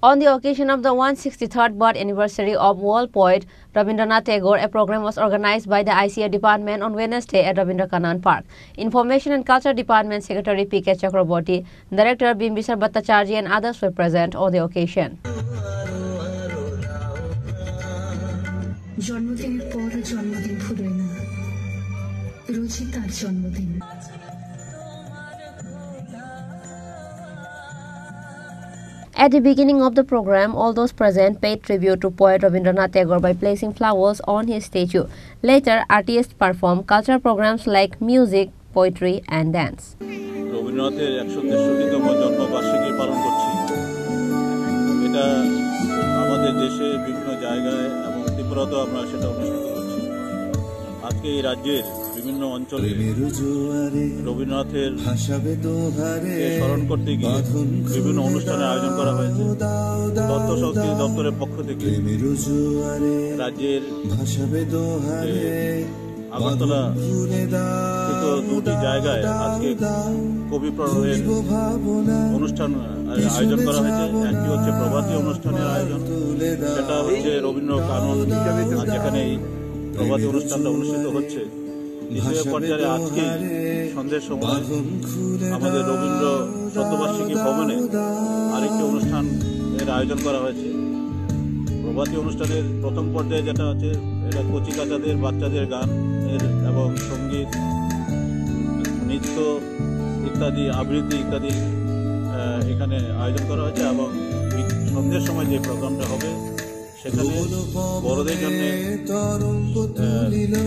On the occasion of the 163rd birth anniversary of world poet Rabindranath Tagore, a program was organized by the ICA department on Wednesday at Rabindra Kannan Park. Information and Culture Department Secretary P.K. Chakraborty, Director Bimbisar Bhattacharjee and others were present on the occasion. At the beginning of the program, all those present paid tribute to poet Rabindranath Tagore by placing flowers on his statue. Later, artists performed cultural programs like music, poetry, and dance. রবীন্দ্রনাথের ১৬৩তম জন্মবার্ষিকী পালন করছি। এটা আমাদের দেশে বিভিন্ন জায়গায় এবং ত্রিপুরাতেও আমরা সেটা অনুষ্ঠিত করছি। আজকে এই রাজ্যের বিভিন্ন অঞ্চলে রবীন্দ্রনাথের স্মরণ করতে গিয়ে বিভিন্ন অনুষ্ঠানের আয়োজন করা হয়েছে। তথ্য সংস্কৃতি দপ্তরের পক্ষ থেকে রাজ্যের আগরতলা দুটি জায়গায় আজকে কবি প্রণয়ের অনুষ্ঠান আয়োজন করা হয়েছে। একটি হচ্ছে প্রভাতী অনুষ্ঠানের আয়োজন, সেটা হচ্ছে রবীন্দ্র কানন, যেখানে এই প্রভাতী অনুষ্ঠানটা অনুষ্ঠিত হচ্ছে। দ্বিতীয় পর্যায়ে আজকে সন্ধ্যের সময় আমাদের রবীন্দ্র শতবার্ষিকী ভবনে আরেকটি অনুষ্ঠান এর আয়োজন করা হয়েছে। প্রভাতী অনুষ্ঠানের প্রথম পর্যায়ে যেটা আছে, এটা কচিকাচাদের বাচ্চাদের গান এবং সঙ্গীত, নৃত্য ইত্যাদি, আবৃত্তি ইত্যাদি এখানে আয়োজন করা হয়েছে। এবং সন্ধ্যের সময় যে প্রোগ্রামটা হবে সেখানে বড়দের জন্য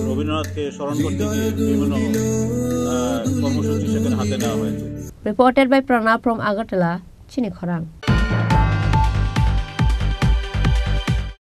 রবীন্দ্রনাথকে স্মরণ করতে গিয়ে বিভিন্ন কর্মসূচি সেখানে হাতে নেওয়া হয়েছে। Reported by Pranav from Agartala, Chinikhorang.